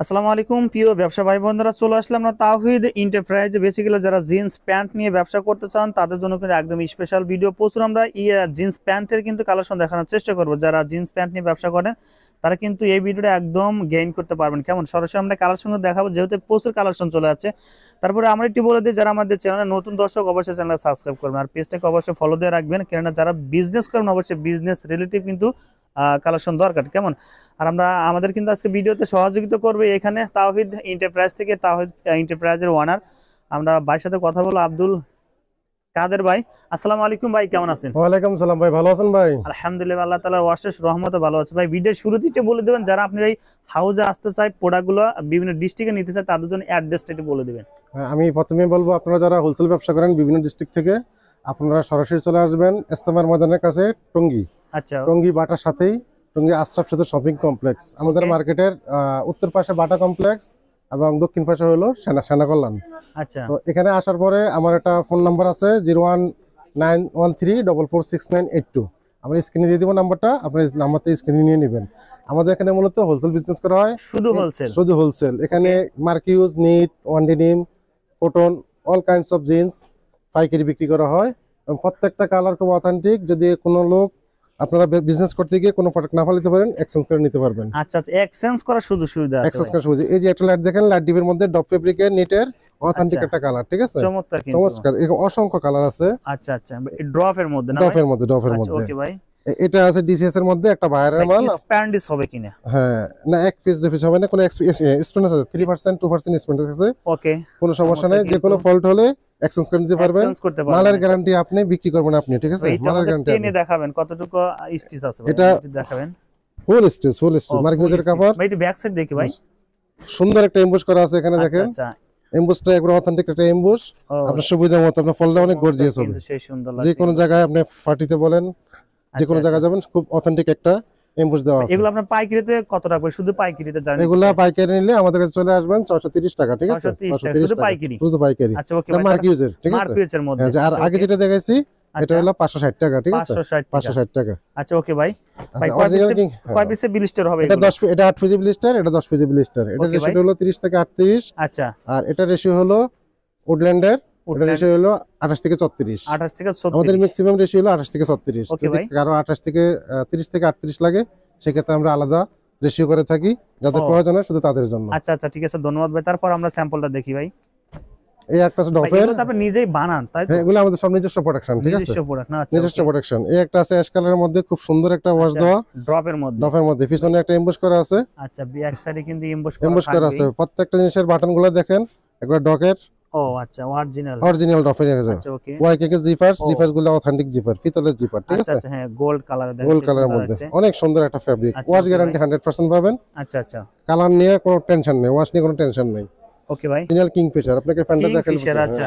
আসসালামু আলাইকুম প্রিয় ব্যবসা ভাই বোনেরা, চলে আসলাম না তাওহিদ এন্টারপ্রাইজ। বেসিক্যালি যারা জিন্স প্যান্ট নিয়ে ব্যবসা করতে চান তাদের জন্য কিন্তু একদম স্পেশাল ভিডিও প্রচুর আমরা জিন্স প্যান্টের কিন্তু কালেকশন দেখানোর চেষ্টা করব। যারা জিন্স প্যান্ট নিয়ে ব্যবসা করেন তারা কিন্তু এই ভিডিওটা একদম গেইন করতে পারবেন। কেমন সরাসরি আমরা কালেকশন দেখাবো, যেহেতু প্রচুর কালেকশন চলে যাচ্ছে। তারপরে আমরা একটু বলে দিই, যারা আমাদের চ্যানেলে নতুন দর্শক অবশ্যই চ্যানেল সাবস্ক্রাইব করবেন আর পেজটাকে অবশ্যই ফলো দিয়ে রাখবেন, কেননা যারা বিজনেস করবেন অবশ্যই বিজনেস রিলেটিভ কিন্তু কালেকশন দরকার। কেমন আর আমাদের কিন্তু আজকে ভিডিওতে সহযোগিতা করবে এখানে তাওহিদ এন্টারপ্রাইজ থেকে, তাওহিদ এন্টারপ্রাইজের ওনার। আমরা ভাইয়ের সাথে কথা বলবো, আব্দুল কাদের ভাই। আসসালামু আলাইকুম ভাই, কেমন আছেন? ওয়ালাইকুম সালাম ভাই, ভালো আছেন ভাই? আলহামদুলিল্লাহ, আল্লাহ তাআলার অশেষ রহমতে ভালো আছে ভাই। ভিডিওর শুরুতেই বলে দিবেন যারা আপনার এই হাউজে আসতে চায়, প্রোডাক্টগুলো বিভিন্ন ডিস্ট্রিক্টে নিতে চায়, তাদের জন্য অ্যাড্রেসটা একটু বলে দিবেন। আমি প্রথমে বলবো, আপনারা যারা হোলসেল ব্যবসা করেন বিভিন্ন ডিস্ট্রিক্ট থেকে, আপনারা সরাসরি চলে আসবেন ইস্তেমার ময়দানের কাছে টঙ্গী। আচ্ছা, টঙ্গী বাটার সাথেই টঙ্গী আশরাফ সেতু শপিং কমপ্লেক্স। আমাদের মার্কেটের উত্তর পাশে বাটা কমপ্লেক্স এবং দক্ষিণ পাশে হলো সেনা কল্যাণ। আচ্ছা, তো এখানে আসার পরে আমার একটা ফোন নাম্বার আছে 01913446982। আমরা স্ক্রিনে দিয়ে দিব নাম্বারটা, আপনি নাম্বারটা স্ক্রিনে নিয়ে নেবেন। আমাদের এখানে মূলত হোলসেল বিজনেস করা হয়, শুধু হোলসেল। এখানে মার্কিউজ, knit, one denim, cotton, all kinds of jeans পাইকারি বিক্রি করা হয় এবং প্রত্যেকটা কালার খুব অথেন্টিক। যদি কোনো লোক আপনারা বিজনেস করতে গিয়ে কোনো প্রোডাক্ট না ফেলতে পারেন, এক্সচেঞ্জ করে নিতে পারবেন। আচ্ছা আচ্ছা, এক্সচেঞ্জ করার সুযোগ সুবিধা আছে? এক্সচেঞ্জ করার সুবিধা, এই যে একটা লাইট দেখেন, লাইট ডিপের মধ্যে ডপ ফেব্রিকের নিটের অথেন্টিক একটা কালার, ঠিক আছে? চমৎকার, এরকম অসংখ্য কালার আছে। আচ্ছা আচ্ছা, ড্রপের মধ্যে না? ডপের মধ্যে, ডপের মধ্যে। ওকে ভাই, এটা আছে ডিসিএস এর মধ্যে একটা বাইরের মাল। স্প্যান্ডিস হবে কিনা? হ্যাঁ, না এক পিস দুই পিস হবে না, কোনো স্পেন্ড আছে 3% 2% স্পেন্ড আছে। ওকে, কোনো সমস্যা নাই, যে কোনো ফল্ট হলে এক্সচেঞ্জ করে নিতে পারবেন। মালের গ্যারান্টি আপনি, বিক্রি করবেন আপনি, ঠিক আছে? মালের গ্যারান্টি আপনি দেখাবেন কতটুকু স্টিচ আছে এটা দেখাবেন। ফুল স্টিচ, ফুল স্টিচ মার্কিউজের কাপড় ভাই। এটা ব্যাক সাইড দেখি ভাই, সুন্দর একটা এমবস করা আছে এখানে, দেখেন। আচ্ছা, এমবসটা একদম অথেন্টিক একটা এমবস, আপনার সুবিধা মতো আপনার ফলটা অনেক গর্জিয়াস হবে। সেই সুন্দর লাগছে, যে কোনো জায়গায় আপনি পার্টিতে বলেন, যে কোনো জায়গায় যাবেন, খুব অথেন্টিক একটা এমবস দেওয়া আছে। এগুলো আপনার পাইকারিতে কত টাকা? শুধু পাইকারিতে জানেন? এগুলা পাইকারি নিলে আমাদের কাছে চলে আসবেন 630 টাকা, ঠিক আছে? 630 শুধু পাইকারি, শুধু পাইকারি। আচ্ছা ওকে ভাই, মার্কিউজের, ঠিক আছে? মার্কিউজের মধ্যে। আর আগে যেটা দেখাইছি এটা হলো 560 টাকা, ঠিক আছে? 560 টাকা। আচ্ছা ওকে ভাই, ভাই কয় পিসে ব্লিস্টার হবে? এটা 10, এটা 8 পিস ব্লিস্টার, এটা 10 পিস ব্লিস্টার। এটা রেশিও হলো 30 থেকে 38। আচ্ছা, আর এটা রেশিও হলো উডল্যান্ডের, এটা রেশিও হলো 28 থেকে 34। 28 থেকে 34, আমাদের ম্যাক্সিমাম রেশিও হলো 28 থেকে 36। যদি কারো 28 থেকে 30 থেকে 38 লাগে, সেক্ষেত্রে আমরা আলাদা রেশিও করে থাকি, যাদের প্রয়োজন হয় শুধু তাদের জন্য। আচ্ছা আচ্ছা, ঠিক আছে, ধন্যবাদ ভাই। তারপর আমরা স্যাম্পলটা দেখি ভাই। এই একটা আছে ডফের, এগুলো তো আপনি নিজেই বানান, তাই তো? এগুলো আমাদের সব নিজস্ব প্রোডাকশন, ঠিক আছে? নিজস্ব প্রোডাক্ট না? আচ্ছা, নিজস্ব প্রোডাকশন। এই একটা আছে অ্যাশ কালারের মধ্যে, খুব সুন্দর একটা ওয়াশ দেওয়া, ড্রপের মধ্যে। ডফের মধ্যে পিছনে একটা এমবস করা আছে। আচ্ছা, ব্যাক সাইডে কিন্তু এমবস করা আছে। প্রত্যেকটা জিনিসের বাটনগুলো দেখেন, একবার ডকের। ও আচ্ছা, অরিজিনাল ডফের আছে। আচ্ছা ওকে, ওয়াইকেকে জিপার্স গুলো অথেন্টিক জিপার, পিতলের জিপার, ঠিক আছে? আচ্ছা হ্যাঁ, গোল্ড কালার দেখেন, গোল্ড কালারের মধ্যে অনেক সুন্দর একটা ফেব্রিক। ওয়াশ গ্যারান্টি 100% পাবেন। আচ্ছা আচ্ছা, কালার নিয়ে কোনো টেনশন নেই, ওয়াশ নিয়ে কোনো টেনশন নেই। ওকে ভাই, অরিজিনাল কিংফিশার। আপনাকে ফ্যানটা দেখাই। আচ্ছা,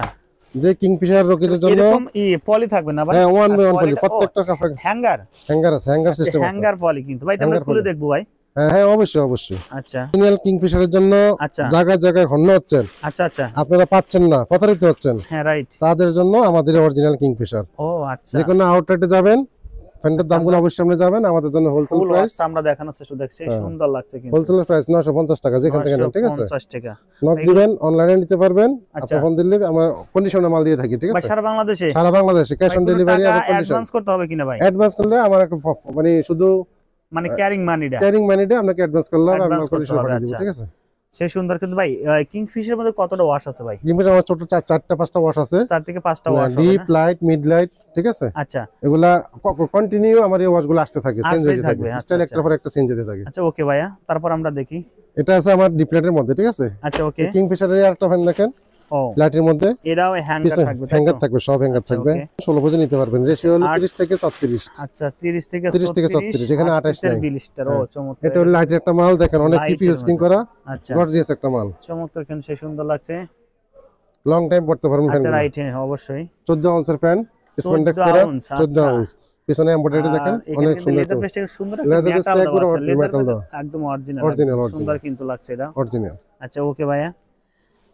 যে কিংফিশার রোগীদের জন্য এরকম পলি থাকবে না ভাই? হ্যাঁ, ওয়ান বাই ওয়ান পলি, প্রত্যেকটা হ্যাঙ্গার আছে, হ্যাঙ্গার সিস্টেম আছে, হ্যাঙ্গার পলি কিন্তু ভাই। এটা আমরা খুলে দেখবো ভাই। হ্যাঁ হ্যাঁ, অবশ্যই অবশ্যই। আচ্ছা, অরিজিনাল কিংফিশারের জন্য জায়গায় জায়গায় হন্য হচ্ছেন, আচ্ছা আচ্ছা, আপনারা পাচ্ছেন না, প্রতারিত হচ্ছেন, হ্যাঁ রাইট, তাদের জন্য আমাদের অরিজিনাল কিংফিশার। ও আচ্ছা, যে কোনো আউটলেটে যাবেন, ফ্যানটার দামগুলো অবশ্যই সামনে যাবেন। আমাদের জন্য হোলসেল প্রাইস আমরা দেখানোর চেষ্টা দেখছি, সুন্দর লাগছে কিন্তু। হোলসেল প্রাইস 950 টাকা, যেখান থেকে নেন, ঠিক আছে? 950 টাকা। নক দিবেন, অনলাইনে নিতে পারবেন। আপনি ফোন দিলে আমরা কন্ডিশনে মাল দিয়ে থাকি, ঠিক আছে? সারা বাংলাদেশে? সারা বাংলাদেশে ক্যাশ অন ডেলিভারি আর কন্ডিশন। অ্যাডভান্স করতে হবে কিনা ভাই? অ্যাডভান্স করলে আমার মানে শুধু ক্যারিং মানিটা আপনাকে অ্যাডভান্স করলে আমরা কন্ডিশন পাঠিয়ে দেব, ঠিক আছে? সেই সুন্দর কিন্তু ভাই। কিংফিশারের মধ্যে কতটা ওয়াশ আছে ভাই? কিংফিশার আমার ছোট 4টা 5টা ওয়াশ আছে, 4 থেকে 5টা ওয়াশ হবে, ডিপ, লাইট, মিড লাইট, ঠিক আছে? আচ্ছা, এগুলা কন্টিনিউ আমার এই ওয়াশগুলো আসতে থাকে, চেঞ্জ হতে থাকে, স্টাইল একটার পর একটা চেঞ্জ হতে থাকে। আচ্ছা ওকে ভাইয়া, তারপর আমরা দেখি। এটা আছে আমার ডিপ লাইটের মধ্যে, ঠিক আছে? আচ্ছা ওকে, কিংফিশারের আরেকটা ফ্যান দেখেন, ও লাইটের মধ্যে এটাও হ্যাঙ্গার থাকবে, হ্যাঙ্গার থাকবে, সব হ্যাঙ্গার থাকবে। 16 পর্যন্ত নিতে পারবেন। রেশিও হলো 30 থেকে 34। আচ্ছা, 30 থেকে 34, যেখানে 28 নাই। বিলিস্টার, ও চমৎকার। এটা লাইটের একটা মাল দেখেন, অনেক কিপি স্কিন করা, আচ্ছা গর্জিয়াস একটা মাল, চমৎকার কিন্তু, সেই সুন্দর লাগছে, লং টাইম পড়তে পারবেন। আচ্ছা রাইট, হ্যাঁ অবশ্যই। 14 আউন্সের ফ্যান, স্পেন্ডেক্স করা, 14 আউন্স। পিছনে এমব্রয়ডারি দেখেন, অনেক সুন্দর। লেদার পেস্টটা সুন্দর, লেদার পেস্টটা একদম মেটাল দাও, একদম অরিজিনাল, সুন্দর কিন্তু লাগছে এটা, অরিজিনাল। আচ্ছা ওকে ভাইয়া,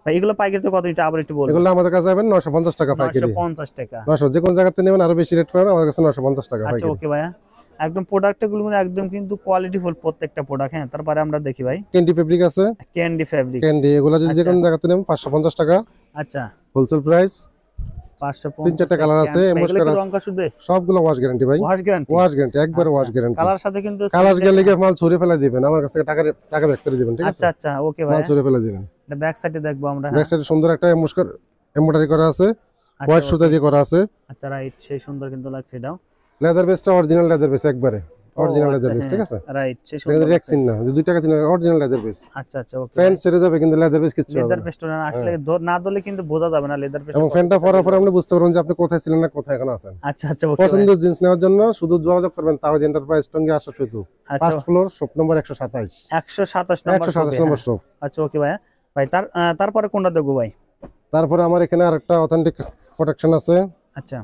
ভাই এগুলো পাইকারি তো কত? এটা আবার একটু বলুন। এগুলো আমাদের কাছে পাবেন 950 টাকা পাইকারি। 950 টাকা। 900, যে কোন জায়গা থেকে নেবেন আরো বেশি রেট পাবেন, আমাদের কাছে 950 টাকা পাইকারি। আচ্ছা ওকে ভাইয়া, একদম প্রোডাক্ট গুলো একদম কিন্তু কোয়ালিটিফুল প্রত্যেকটা প্রোডাক্ট। হ্যাঁ, তারপরে আমরা দেখি ভাই ক্যান্ডি ফেব্রিক আছে, ক্যান্ডি ফেব্রিক, ক্যান্ডি এগুলো যদি যে কোনো জায়গাতে নেন 550 টাকা। আচ্ছা, হোলসেল প্রাইস। 550। 3-4টা কালার আছে, এমএস কালার আছে, রংকা শুধবে সবগুলো ওয়াশ গ্যারান্টি ভাই, ওয়াশ গ্যারান্টি, ওয়াশ গ্যারান্টি একবার ওয়াশ গ্যারান্টি। কালার সাথে কিন্তু কালার গেলে কি মাল ছুঁড়ে ফেলে দিবেন, আমার কাছে টাকা ব্যাক করে দিবেন, ঠিক আছে? আচ্ছা আচ্ছা, ওকে ভাই, মাল ছুঁড়ে ফেলে দিবেন। এটা ব্যাক সাইডে দেখবো আমরা। ব্যাক সাইডে সুন্দর একটা এমব্রয়ডারি করা আছে, হোয়াইট সুতা দিয়ে করা আছে। আচ্ছা, রাইট, সেই সুন্দর কিন্তু লাগছে। এটাও লেদার বেসটা অরিজিনাল লেদার বেস, একবারে অরিজিনাল লেদার বেস, ঠিক আছে? রাইট, সেই সুন্দর রেক্সিন না, যে 2 টাকা 3 অরিজিনাল লেদার বেস। আচ্ছা আচ্ছা, ওকে। ফ্যান ছেড়ে যাবে কিন্তু লেদার বেস কিচ্ছু হবে না। লেদার বেসটা আসলে না ধরলে কিন্তু বোঝা যাবে না লেদার বেস। এবং ফ্যানটা পরার পরে আপনি বুঝতে পারবেন যে আপনি কোথায় ছিলেন না কোথায় এখন আছেন। আচ্ছা আচ্ছা, ওকে। পছন্দের জিন্স নেওয়ার জন্য শুধু যোগাযোগ করবেন তাওহিদ এন্টারপ্রাইজ টঙ্গী আসা সেতু, ফার্স্ট ফ্লোর, শপ নম্বর 127 নম্বর শপ। আচ্ছা, ওকে ভাই। ভাই তারপরে কোনটা দেখবো ভাই? তারপরে আমার এখানে আরেকটা অথেন্টিক প্রোডাকশন আছে। আচ্ছা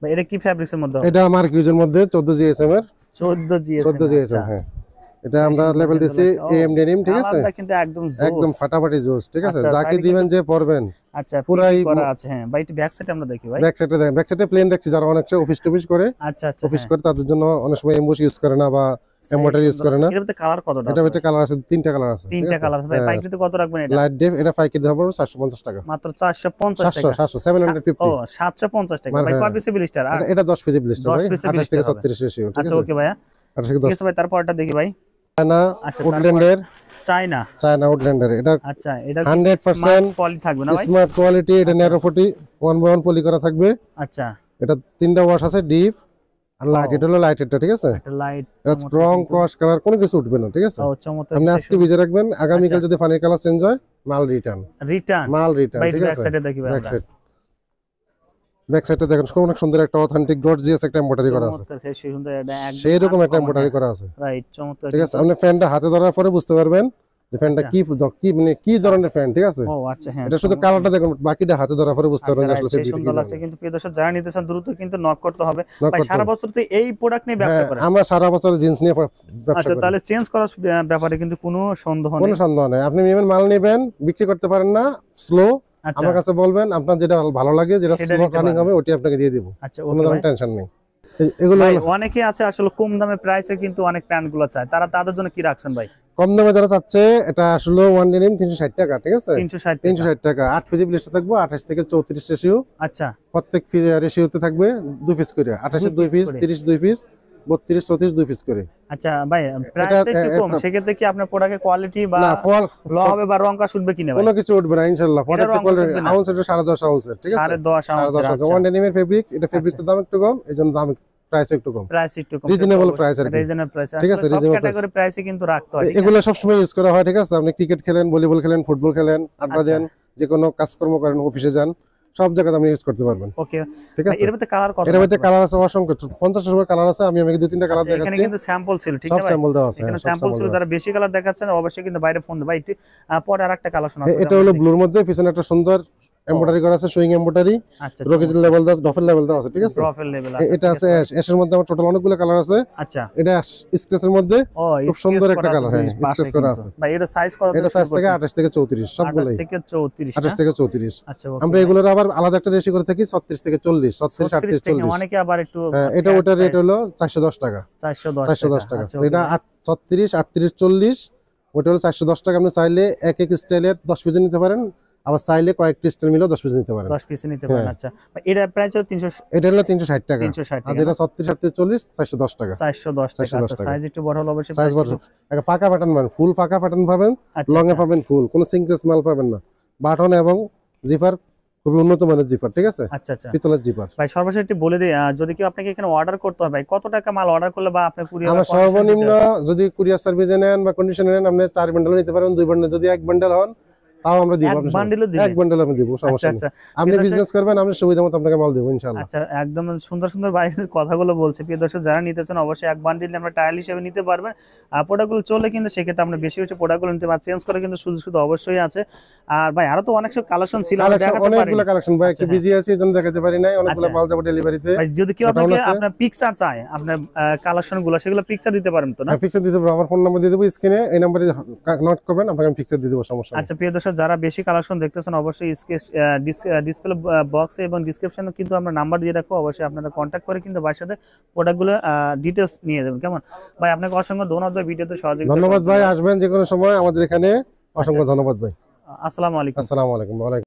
ভাই, এটা কি ফেব্রিক্স এর মধ্যে? এটা আমার কিউজের মধ্যে 14 জিএসএম এর, 14 জিএসএম। হ্যাঁ, এটা আমরা লেভেল দিছি এএম ডেনিম, ঠিক আছে? এটা কিন্তু একদম ফাটাফাটি জোস, ঠিক আছে? যাকে দিবেন যে পরবেন। আচ্ছা, পুরাই করা আছে। হ্যাঁ ভাই, এটা ব্যাক সাইডে আমরা দেখি ভাই। ব্যাক সাইডে দেখেন, ব্যাক সাইডে প্লেন রাখছি, যারা অনেক অফিস টফিস করে, আচ্ছা আচ্ছা, অফিস করে তাদের জন্য অনেক সময় এমবোস ইউজ করে না বা এমব্রয়ডারি ইউজ করে না। এর মধ্যে কালার কতটা? এটার মধ্যে কালার আছে, 3টা কালার আছে। 3টা কালার আছে ভাই। পাইকারিতে কত রাখবেন এটা? লাইট ডেপ এটা পাইকারি দাম পড়বে 750 টাকা মাত্র। 450 টাকা। 750 ও 750 টাকা ভাই। কয় পিসের ব্লিস্টার? এটা 10 পিসের ব্লিস্টার ভাই, 28 থেকে 36 রেশিও, ঠিক আছে? আচ্ছা, ওকে ভাই, 28 থেকে 10। ঠিক আছে ভাই, তারপরটা দেখি ভাই। চায়না উডল্যান্ডের, চায়না উডল্যান্ডের, এটা আচ্ছা, এটা 100% কোয়ালিটি থাকবে না ভাই? Smart quality. এটা ন্যারো 40 1/1 পলি করা থাকবে। আচ্ছা, এটা 3টা ওয়াশ আছে, ডিপ আর লাইট। এটা হলো লাইট, এটা ঠিক আছে? এটা লাইট, রং কস কালার কোনো কিছু উঠবে না, ঠিক আছে? ও চমৎকার। আপনি আজকে ভিজে রাখবেন, আগামীকাল যদি পানির কালার চেঞ্জ হয় মাল রিটার্ন, ঠিক ব্যাক আছে? সাইডে দেখি ভাই। ব্যাক সাইডে দেখেন অনেক সুন্দর একটা অথেন্টিক গর্জিয়াস একটা এমব্রয়ডারি করা আছে, সেই সুন্দর। এটা একদম সেই রকম একটা এমব্রয়ডারি করা আছে, রাইট, চমৎকার, ঠিক আছে? আপনি ফ্যানটা হাতে ধরার পরে বুঝতে পারবেন যে ফ্যানটা কি মানে কি ধরনের ফ্যান, ঠিক আছে? ও আচ্ছা, হ্যাঁ, এটা শুধু কালারটা দেখুন, বাকিটা হাতে ধরার পরে বুঝতে পারবেন যে আসলে সেই সুন্দর লাগছে। কিন্তু প্রিয় দর্শক, যারা নিতে চান দ্রুত কিন্তু নক করতে হবে ভাই। সারা বছর তো এই প্রোডাক্ট নিয়ে ব্যবসা করেন? আমরা সারা বছর জিন্স নিয়ে ব্যবসা আচ্ছা, করি। তাহলে চেঞ্জ করার ব্যাপারে কিন্তু কোনো সন্দেহ নেই। আপনি নেবেন, মাল নেবেন, বিক্রি করতে পারেন না, স্লো, আমার কাছে বলবেন, আপনার যেটা ভালো লাগে, যেটা স্লো রানিং হবে ওটি আপনাকে দিয়ে দিব। আচ্ছা, কোনো ধরনের টেনশন নেই। এগুলো অনেকে আছে আসলে কম দামে প্রাইসে কিন্তু অনেক প্যান্ট গুলো চায়, তাদের জন্য কি রাখছেন ভাই? কম দামে যারা চাচ্ছে, এটা আসলে ওয়ান ডেনিম 360 টাকা, ঠিক আছে? 360 টাকা। 8 পিস ব্লিস্টার থাকবে, 28 থেকে 34 রেশিও। আচ্ছা, প্রত্যেক রেশিওতে থাকবে 2 পিস করে, 28 2 পিস, 30 2 পিস, 32 34 2 পিস করে। আচ্ছা ভাই, প্রাইসটা একটু কম, সেক্ষেত্রে কি আপনার প্রোডাক্টের কোয়ালিটি বা ল হবে বা রং কাজ উঠবে কিনা? কোনো কিছু উঠবে না ইনশাআল্লাহ। প্রোডাক্টের কোয়ালিটি আউন্স এটা 10.5 আউন্সের, ঠিক আছে? 10.5 ওয়ান ডেনিমের ফেব্রিক, এটা ফেব্রিকের দাম একটু কম, এজন্য দাম প্রাইস একটু কম, রিজনেবল প্রাইস আর কি, ঠিক আছে? রিজনেবল ক্যাটাগরি প্রাইসে কিন্তু রাখতে হয়। এগুলো সব সময় ইউজ করা হয়, ঠিক আছে? আপনি ক্রিকেট খেলেন, ভলিবল খেলেন, ফুটবল খেলেন, আড্ডা দেন, যে কোনো কাজকর্ম করেন, অফিসে যান, সব জায়গায় আপনি ইউজ করতে পারবেন। ওকে, ঠিক আছে? এর মধ্যে কালার কত? এর মধ্যে কালার আছে অসংখ্য, 50 এর কালার আছে। আমি আপনাকে 2-3টা কালার দেখাচ্ছি। এখানে কিন্তু স্যাম্পল ছিল, ঠিক সব আছে? স্যাম্পল দেওয়া আছে, এখানে স্যাম্পল ছিল। যারা বেশি কালার দেখাচ্ছেন অবশ্যই কিন্তু বাইরে ফোন দেন ভাই। পরে আরেকটা কালার শোনা, এটা হলো ব্লুর মধ্যে, পিছনে একটা সুন্দর এমব্রয়ডারি করা আছে, সুইং এমব্রয়ডারি, রোকেজের লেভেল দাও, ডফেল লেভেল দাও আছে, ঠিক আছে? ডফেল লেভেল আছে। এটা আছে অ্যাশের মধ্যে, আমার টোটাল অনেকগুলো কালার আছে। আচ্ছা, এটা স্কেচের মধ্যে খুব সুন্দর একটা কালার, হ্যাঁ, স্কেচ করা আছে ভাই। এটা সাইজ কত? এটা সাইজ থেকে 28 থেকে 34 সবগুলাই, 28 থেকে 34। আচ্ছা, আমরা এগুলোর আবার আলাদা একটা রেশিও করে থাকি, 36 থেকে 40, 36 38 40। অনেকে আবার একটু, এটা ওটার রেট হলো 410 টাকা, 410 টাকা। তো এটা 36 38 40, ওটা হলো 410 টাকা। আপনি চাইলে এক এক স্টাইলের 10 পিস নিতে পারেন, আবার চাইলে কয়েকটি স্টাইল মিলে 10 পিস নিতে পারেন, 10 পিস নিতে পারেন। আচ্ছা, এটা প্রাইস হলো 300, এটা হলো 360 টাকা। 360 আর যেটা 36 38 40 410 টাকা, 410 টাকা। সাইজ একটু বড় হলো অবশ্যই, সাইজ বড়। একটা পাকা প্যাটার্ন পাবেন, ফুল পাকা প্যাটার্ন পাবেন, লং এ পাবেন ফুল, কোনো সিঙ্গেল মাল পাবেন না। বাটন এবং জিপার খুবই উন্নত মানের জিপার, ঠিক আছে? আচ্ছা আচ্ছা, পিতলের জিপার। ভাই সর্বশেষ একটু বলে দিই, যদি কেউ আপনাকে এখানে অর্ডার করতে হয় ভাই, কত টাকা মাল অর্ডার করলে বা আপনি কুরিয়ার? আমার সর্বনিম্ন যদি কুরিয়ার সার্ভিসে নেন বা কন্ডিশনে নেন, আপনি 4 বান্ডেল নিতে পারেন, 2 বান্ডেল। যদি 1 বান্ডেল হন তাও আমরা দিব, এক বান্ডেল আমি দিব, সমস্যা নেই। আপনি বিজনেস করবেন, আমরা সুবিধা মতো আপনাকে মাল দেব ইনশাআল্লাহ। আচ্ছা, একদম সুন্দর সুন্দর ভাইদের কথাগুলো বলছে। প্রিয় দর্শক, যারা নিতেছেন অবশ্যই এক বান্ডেল আমরা ট্রায়াল হিসেবে নিতে পারবেন। আর প্রোডাক্টগুলো চলে কিন্তু সেক্ষেত্রে আমরা বেশি বেশি প্রোডাক্টগুলো নিতে পারছি, চেঞ্জ করে কিন্তু শুধু শুধু অবশ্যই আছে। আর ভাই আরো তো অনেক সব কালেকশন ছিল, অনেকগুলো কালেকশন ভাই, একটু বিজি আছি এজন্য দেখাতে পারি নাই। অনেকগুলো মাল যাব ডেলিভারিতে। ভাই যদি কেউ আপনাকে আপনার পিকচার চায়, আপনার কালেকশনগুলো, সেগুলো পিকচার দিতে পারবেন তো? না, পিকচার দিতে পারবো। আমার ফোন নাম্বার দিয়ে দেবো স্ক্রিনে, এই নম্বরে নক করবেন, আপনাকে আমি পিকচার দিয়ে দেবো, সমস্যা নেই। আচ্ছা প্রিয় দর্শক, অবশ্যই যারা বেশি কালেকশন দেখতেছেন অবশ্যই ডিসপ্লে বক্সে এবং ডিসক্রিপশনে কিন্তু আমরা নাম্বার দিয়ে রাখবো, অবশ্যই আপনারা কন্ট্যাক্ট করে কিন্তু ভাইয়ের সাথে প্রোডাক্টগুলো ডিটেলস নিয়ে যাবেন। কেমন ভাই, আপনাকে অসংখ্য ধন্যবাদ ভাই ভিডিওতে সহযোগিতা। ধন্যবাদ ভাই, আসবেন যে কোনো সময় আমাদের এখানে। অসংখ্য ধন্যবাদ ভাই। আসসালামু আলাইকুম। আসসালামু আলাইকুম।